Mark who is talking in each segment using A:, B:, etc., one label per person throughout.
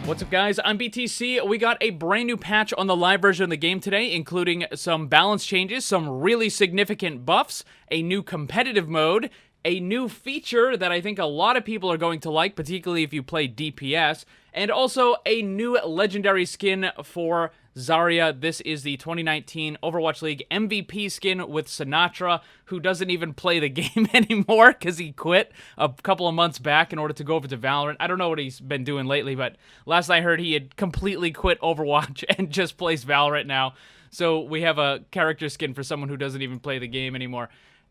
A: What's up, guys? I'm BTC. We got a brand new patch on the live version of the game today, including some balance changes, some really significant buffs, a new competitive mode, a new feature that I think a lot of people are going to like, particularly if you play DPS, and also a new legendary skin for Zarya. This is the 2019 Overwatch League MVP skin with Sinatra, who doesn't even play the game anymore because he quit a couple of months back in order to go over to Valorant. I don't know what he's been doing lately, but last I heard he had completely quit Overwatch and just plays Valorant now. So we have a character skin for someone who doesn't even play the game anymore.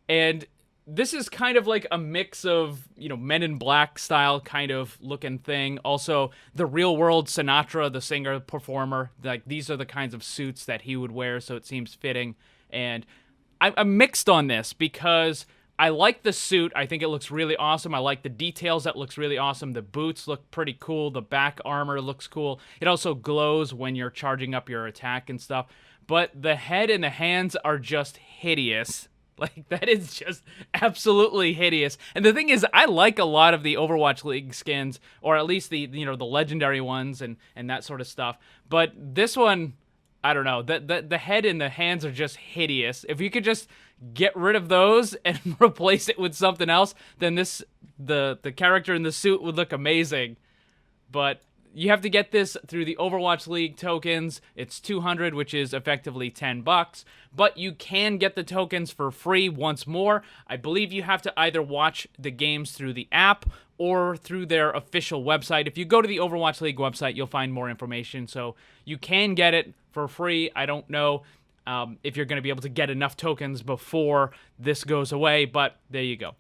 A: And this is kind of like a mix of, Men in Black style kind of looking thing. Also, the real world Sinatra, the singer, performer, like these are the kinds of suits that he would wear, so it seems fitting. And I'm mixed on this because I like the suit. I think it looks really awesome. I like the details. That looks really awesome. The boots look pretty cool. The back armor looks cool. It also glows when you're charging up your attack and stuff. But the head and the hands are just hideous. Like, that is just absolutely hideous. And the thing is, I like a lot of the Overwatch League skins, or at least the the legendary ones and that sort of stuff. But this one, I don't know. The head and the hands are just hideous. If you could just get rid of those and replace it with something else, then the character in the suit would look amazing. But you have to get this through the Overwatch League tokens. It's 200, which is effectively $10, but you can get the tokens for free once more. I believe you have to either watch the games through the app or through their official website. If you go to the Overwatch League website, you'll find more information, so you can get it for free. I don't know if you're going to be able to get enough tokens before this goes away, but there you go.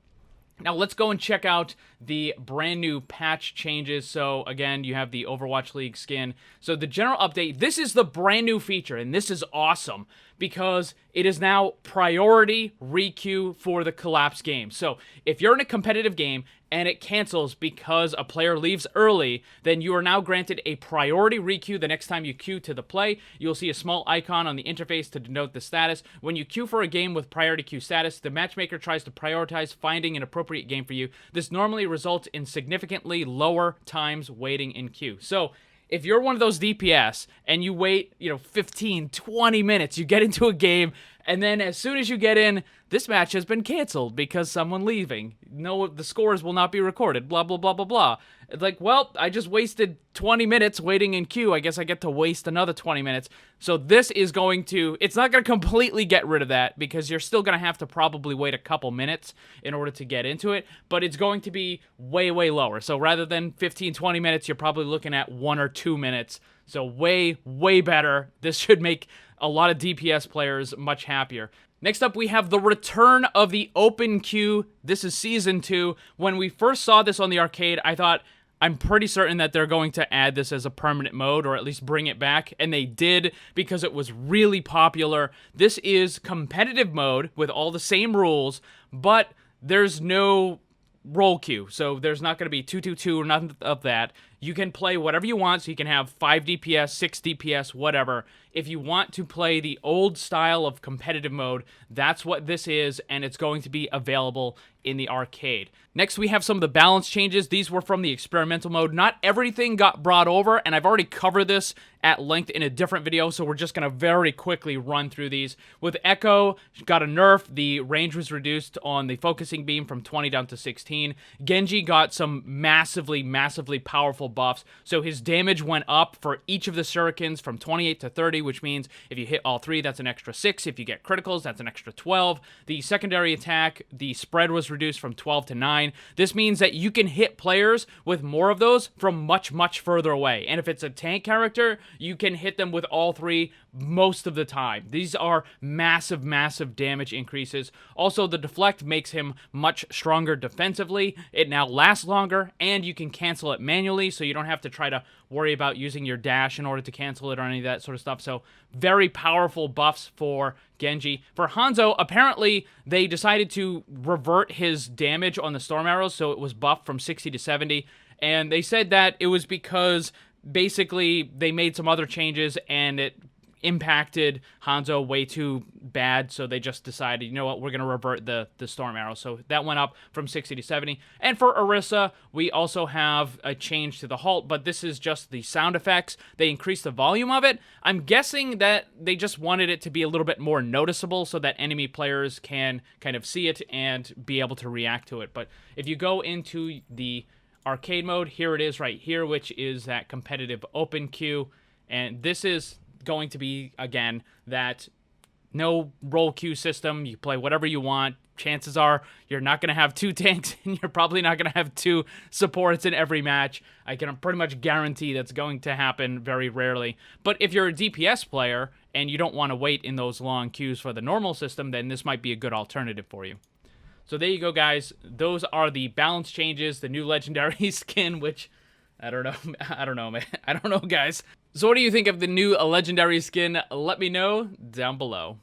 A: Now let's go and check out the brand new patch changes. So again, you have the Overwatch League skin. So the general update, this is the brand new feature, and this is awesome because it is now priority requeue for the collapse game. So if you're in a competitive game and it cancels because a player leaves early, then you are now granted a priority requeue the next time you queue to the play. You'll see a small icon on the interface to denote the status. When you queue for a game with priority queue status, the matchmaker tries to prioritize finding an appropriate game for you. This normally results in significantly lower times waiting in queue. So if you're one of those DPS and you wait, 15, 20 minutes, you get into a game, and then as soon as you get in, this match has been canceled because someone leaving. No, the scores will not be recorded, blah, blah, blah, blah, blah. It's like, well, I just wasted 20 minutes waiting in queue. I guess I get to waste another 20 minutes. So this is going to, it's not going to completely get rid of that because you're still going to have to probably wait a couple minutes in order to get into it, but it's going to be way, way lower. So rather than 15, 20 minutes, you're probably looking at 1 or 2 minutes. So way, way better. This should make a lot of DPS players much happier. Next up, we have the return of the open queue. This is Season 2. When we first saw this on the arcade, I thought, I'm pretty certain that they're going to add this as a permanent mode, or at least bring it back, and they did because it was really popular. This is competitive mode with all the same rules, but there's no roll queue, so there's not going to be 2-2-2 or nothing of that. You can play whatever you want, so you can have 5 DPS, 6 DPS, whatever. If you want to play the old style of competitive mode, that's what this is, and it's going to be available in the arcade. Next, we have some of the balance changes. These were from the experimental mode. Not everything got brought over, and I've already covered this at length in a different video, so we're just going to very quickly run through these. With Echo, got a nerf. The range was reduced on the focusing beam from 20 down to 16. Genji got some massively, massively powerful buffs, so his damage went up for each of the shurikens from 28 to 30, which means if you hit all 3, that's an extra 6. If you get criticals, that's an extra 12. The secondary attack, the spread was reduced from 12 to 9. This means that you can hit players with more of those from much, much further away. And if it's a tank character, you can hit them with all 3 most of the time. These are massive, massive damage increases. Also, the deflect makes him much stronger defensively. It now lasts longer, and you can cancel it manually, so you don't have to try to worry about using your dash in order to cancel it or any of that sort of stuff. So very powerful buffs for Genji. For Hanzo, apparently they decided to revert his damage on the storm arrows, so it was buffed from 60 to 70, and they said that it was because basically they made some other changes and it impacted Hanzo way too bad, so they just decided, you know what, we're going to revert the Storm Arrow. So that went up from 60 to 70. And for Orisa, we also have a change to the halt, but this is just the sound effects. They increased the volume of it. I'm guessing that they just wanted it to be a little bit more noticeable so that enemy players can kind of see it and be able to react to it. But if you go into the arcade mode, here it is right here, which is that competitive open queue. And this is going to be, again, that no role queue system. You play whatever you want. Chances are you're not going to have 2 tanks, and you're probably not going to have 2 supports in every match. I can pretty much guarantee that's going to happen very rarely. But if you're a DPS player and you don't want to wait in those long queues for the normal system, then this might be a good alternative for you. So there you go, guys. Those are the balance changes, the new Legendary Skin, which, I don't know, man. I don't know, guys. So what do you think of the new Legendary Skin? Let me know down below.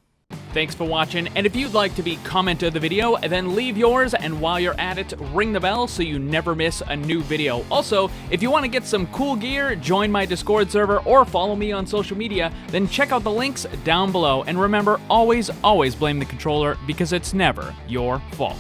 A: Thanks for watching, and if you'd like to be comment of the video, then leave yours, and while you're at it, ring the bell so you never miss a new video. Also, if you want to get some cool gear, join my Discord server, or follow me on social media, then check out the links down below. And remember, always blame the controller, because it's never your fault.